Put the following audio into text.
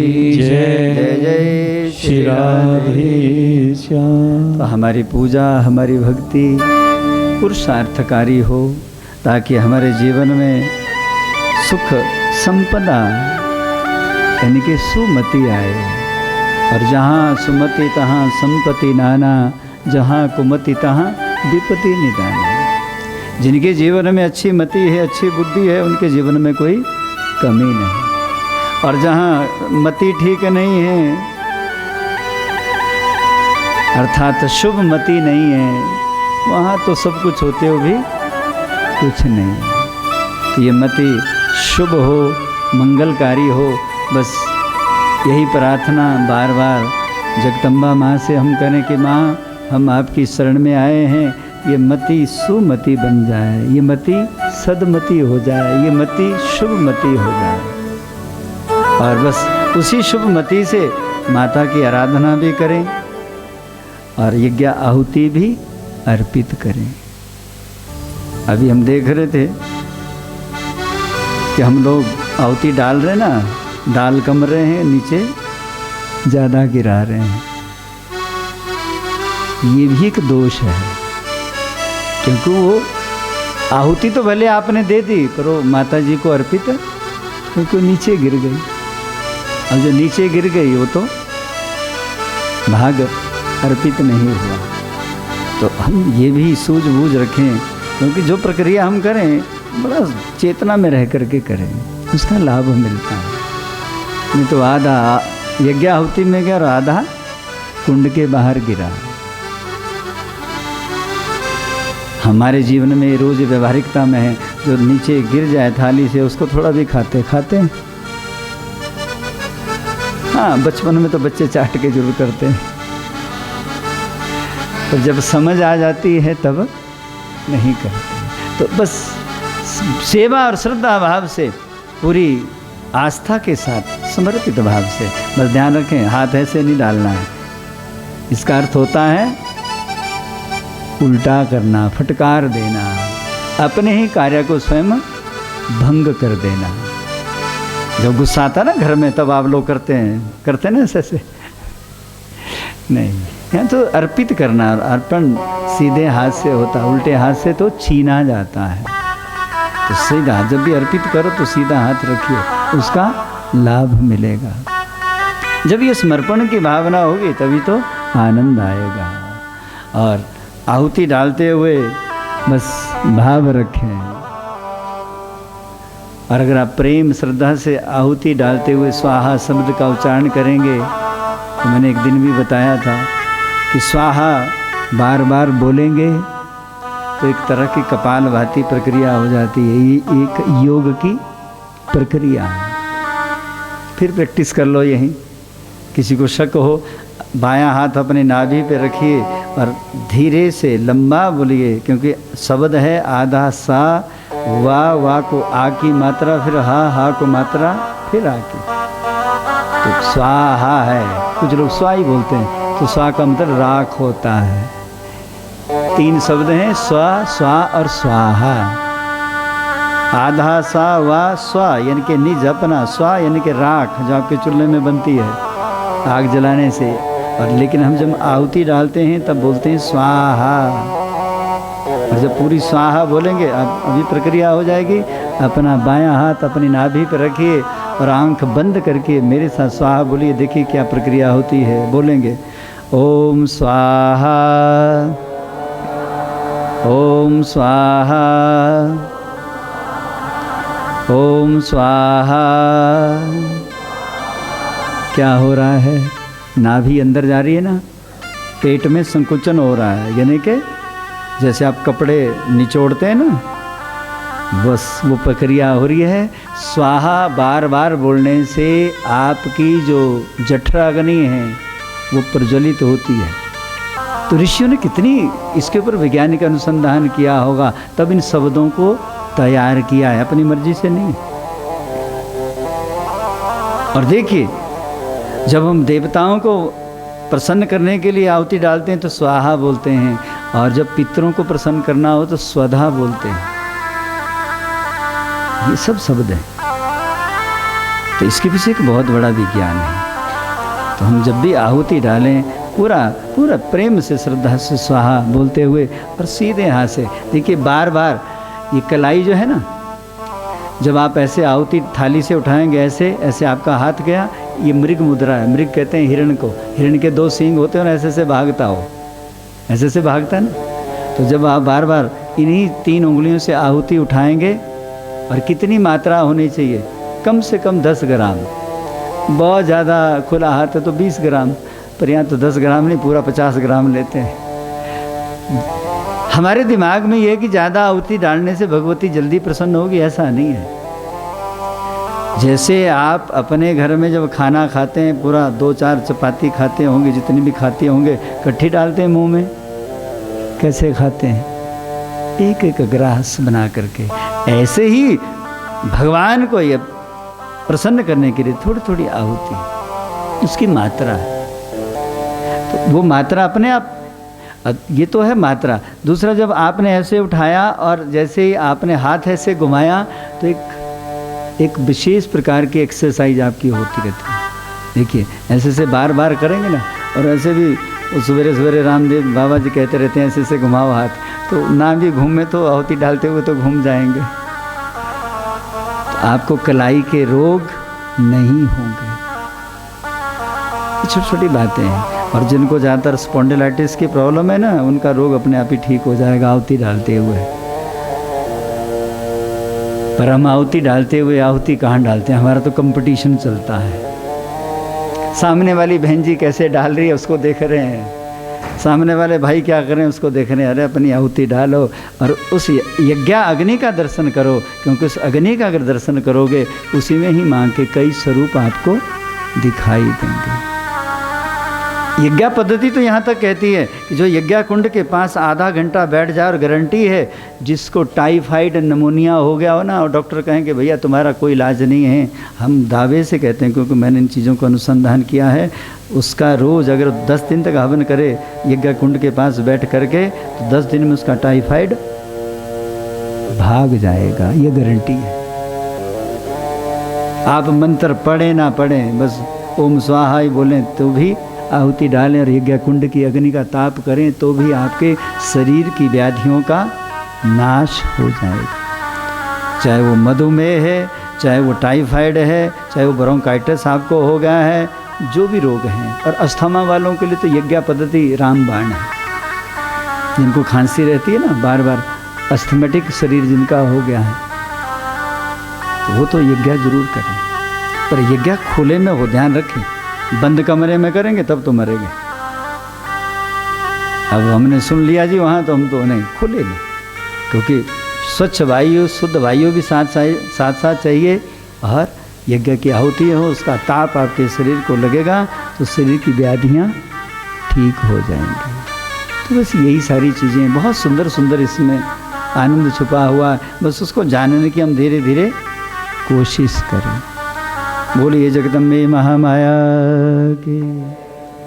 की जय। जय जय श्री राधे श्याम। तो हमारी पूजा, हमारी भक्ति पुरुषार्थकारी हो, ताकि हमारे जीवन में सुख संपदा यानी कि सुमति आए। और जहाँ सुमति तहाँ संपत्ति नाना, जहाँ कुमति तहाँ विपत्ति निदाना। जिनके जीवन में अच्छी मति है, अच्छी बुद्धि है, उनके जीवन में कोई कमी नहीं। और जहाँ मति ठीक नहीं है, अर्थात शुभ मति नहीं है, वहाँ तो सब कुछ होते हुए भी कुछ नहीं। तो ये मति शुभ हो, मंगलकारी हो, बस यही प्रार्थना बार बार जगदम्बा माँ से हम करें कि माँ हम आपकी शरण में आए हैं, ये मति सुमति बन जाए, ये मति सदमति हो जाए, ये मति शुभ मति हो जाए। और बस उसी शुभ मति से माता की आराधना भी करें और यज्ञ आहुति भी अर्पित करें। अभी हम देख रहे थे कि हम लोग आहुति डाल रहे ना, डाल कम रहे हैं, नीचे ज़्यादा गिरा रहे हैं। ये भी एक दोष है, क्योंकि वो आहुति तो भले आपने दे दी, पर वो माता जी को अर्पित है, क्योंकि नीचे गिर गई। अब जो नीचे गिर गई वो तो भाग अर्पित नहीं हुआ। तो हम ये भी सूझबूझ रखें, क्योंकि जो प्रक्रिया हम करें बड़ा चेतना में रह करके करें, उसका लाभ मिलता है। नहीं तो आधा यज्ञ आहुति में गया और आधा कुंड के बाहर गिरा। हमारे जीवन में रोज व्यवहारिकता में है, जो नीचे गिर जाए थाली से उसको थोड़ा भी खाते हैं। हाँ, बचपन में तो बच्चे चाट के जरूर करते हैं, पर जब समझ आ जाती है तब नहीं करते। तो बस सेवा और श्रद्धा भाव से, पूरी आस्था के साथ, समर्पित भाव से बस ध्यान रखें, हाथ ऐसे नहीं डालना है। इसका अर्थ होता है उल्टा करना, फटकार देना, अपने ही कार्य को स्वयं भंग कर देना। जब गुस्सा आता ना घर में, तब आप लोग करते हैं ना ऐसे नहीं। यहाँ तो अर्पित करना, अर्पण सीधे हाथ से होता, उल्टे हाथ से तो छीना जाता है। तो सीधा जब भी अर्पित करो तो सीधा हाथ रखिए, उसका लाभ मिलेगा। जब ये समर्पण की भावना होगी तभी तो आनंद आएगा। और आहुति डालते हुए बस भाव रखें। और अगर आप प्रेम श्रद्धा से आहुति डालते हुए स्वाहा शब्द का उच्चारण करेंगे, तो मैंने एक दिन भी बताया था कि स्वाहा बार बार बोलेंगे तो एक तरह की कपालभाति प्रक्रिया हो जाती है। ये एक योग की प्रक्रिया है। फिर प्रैक्टिस कर लो यहीं। किसी को शक हो, बायां हाथ अपने नाभि पे रखिए और धीरे से लंबा बोलिए, क्योंकि शब्द है आधा सा, वा को आ की मात्रा, फिर हा को मात्रा, फिर आ की। तो स्वाहा है, कुछ लोग स्वा ही बोलते हैं, तो स्वा का मतलब राख होता है। 3 शब्द हैं, स्वा, स्वा और स्वाहा। आधा सा वा स्वा यानी कि निज अपना, स्वा यानी कि राख जो आपके चूल्हे में बनती है आग जलाने से। और लेकिन हम जब आहुति डालते हैं तब बोलते हैं स्वाहा। और जब पूरी स्वाहा बोलेंगे, अब अभी प्रक्रिया हो जाएगी। अपना बायां हाथ अपनी नाभि पर रखिए और आंख बंद करके मेरे साथ स्वाहा बोलिए, देखिए क्या प्रक्रिया होती है। बोलेंगे ओम स्वाहा, ओम स्वाहा, ओम स्वाहा। क्या हो रहा है? नाभि अंदर जा रही है ना, पेट में संकुचन हो रहा है, यानी कि जैसे आप कपड़े निचोड़ते हैं ना, बस वो प्रक्रिया हो रही है। स्वाहा बार बार बोलने से आपकी जो जठराग्नि है वो प्रज्वलित होती है। तो ऋषियों ने कितनी इसके ऊपर वैज्ञानिक अनुसंधान किया होगा, तब इन शब्दों को तैयार किया है, अपनी मर्जी से नहीं। और देखिए, जब हम देवताओं को प्रसन्न करने के लिए आहुति डालते हैं तो स्वाहा बोलते हैं, और जब पितरों को प्रसन्न करना हो तो स्वधा बोलते हैं। ये सब शब्द हैं। तो इसके पीछे एक बहुत बड़ा विज्ञान है। तो हम जब भी आहुति डालें पूरा पूरा प्रेम से, श्रद्धा से स्वाहा बोलते हुए और सीधे हाथ से। देखिए बार बार ये कलाई जो है ना, जब आप ऐसे आहुति थाली से उठाएंगे ऐसे ऐसे आपका हाथ गया, ये मृग मुद्रा है। मृग कहते हैं हिरण को, हिरण के 2 सींग होते हैं और ऐसे से भागता हो, ऐसे से भागता है ना। तो जब आप बार बार इन्हीं 3 उंगलियों से आहुति उठाएंगे, और कितनी मात्रा होनी चाहिए, कम से कम 10 ग्राम, बहुत ज़्यादा खुला हाथ है तो 20 ग्राम, पर यहाँ तो 10 ग्राम नहीं, पूरा 50 ग्राम लेते हैं। हमारे दिमाग में ये कि ज़्यादा आहुति डालने से भगवती जल्दी प्रसन्न होगी, ऐसा नहीं है। जैसे आप अपने घर में जब खाना खाते हैं, पूरा 2-4 चपाती खाते होंगे, जितनी भी खाते होंगे, इकट्ठी डालते हैं मुंह में, कैसे खाते हैं, एक एक ग्रास बना करके। ऐसे ही भगवान को ये प्रसन्न करने के लिए थोड़ी थोड़ी आहुति, उसकी मात्रा है। तो वो मात्रा अपने आप, ये तो है मात्रा। दूसरा, जब आपने ऐसे उठाया और जैसे ही आपने हाथ ऐसे घुमाया, तो एक विशेष प्रकार की एक्सरसाइज आपकी होती रहती है। देखिए ऐसे से बार बार करेंगे ना, और ऐसे भी सवेरे सवेरे रामदेव बाबा जी कहते रहते हैं ऐसे ऐसे घुमाओ हाथ, तो ना भी घूमे तो आहुति डालते हुए तो घूम जाएंगे, तो आपको कलाई के रोग नहीं होंगे। छोटी छोटी बातें हैं। और जिनको ज़्यादातर स्पॉन्डिलाइटिस की प्रॉब्लम है ना, उनका रोग अपने आप ही ठीक हो जाएगा आहुति डालते हुए। पर हम आहुति डालते हुए आहुति कहाँ डालते हैं, हमारा तो कंपटीशन चलता है। सामने वाली बहन जी कैसे डाल रही है उसको देख रहे हैं, सामने वाले भाई क्या कर रहे हैं उसको देख रहे हैं। अरे अपनी आहुति डालो और उस यज्ञ अग्नि का दर्शन करो, क्योंकि उस अग्नि का अगर दर्शन करोगे, उसी में ही माँ के कई स्वरूप आपको दिखाई देंगे। यज्ञ पद्धति तो यहाँ तक कहती है कि जो यज्ञ कुंड के पास आधा घंटा बैठ जाए, और गारंटी है जिसको टाइफाइड निमोनिया हो गया हो ना, और डॉक्टर कहें कि भैया तुम्हारा कोई इलाज नहीं है, हम दावे से कहते हैं क्योंकि मैंने इन चीज़ों को अनुसंधान किया है, उसका रोज़ अगर 10 दिन तक हवन करे यज्ञ कुंड के पास बैठ करके, तो 10 दिन में उसका टाइफाइड भाग जाएगा, ये गारंटी है। आप मंत्र पढ़ें ना पढ़ें, बस ओम स्वाहा ही बोलें तो भी, आहुति डालें और यज्ञ कुंड की अग्नि का ताप करें तो भी आपके शरीर की व्याधियों का नाश हो जाएगा। चाहे वो मधुमेह है, चाहे वो टाइफाइड है, चाहे वो ब्रोंकाइटिस आपको हो गया है, जो भी रोग हैं। और अस्थमा वालों के लिए तो यज्ञ पद्धति रामबाण है। जिनको खांसी रहती है ना बार बार, अस्थमेटिक शरीर जिनका हो गया है, तो वो तो यज्ञ जरूर करें, पर यज्ञ खुले में हो, ध्यान रखें। बंद कमरे में करेंगे तब तो मरेंगे। अब हमने सुन लिया जी वहाँ, तो हम तो नहीं, खुले में, क्योंकि स्वच्छ वायु शुद्ध वायु भी साथ साथ चाहिए, और यज्ञ की आहुति हो, उसका ताप आपके शरीर को लगेगा तो शरीर की व्याधियाँ ठीक हो जाएंगी। तो बस यही सारी चीज़ें, बहुत सुंदर सुंदर इसमें आनंद छुपा हुआ है, बस उसको जानने की हम धीरे धीरे कोशिश करें। बोलिए जगदम्बे महामाया की।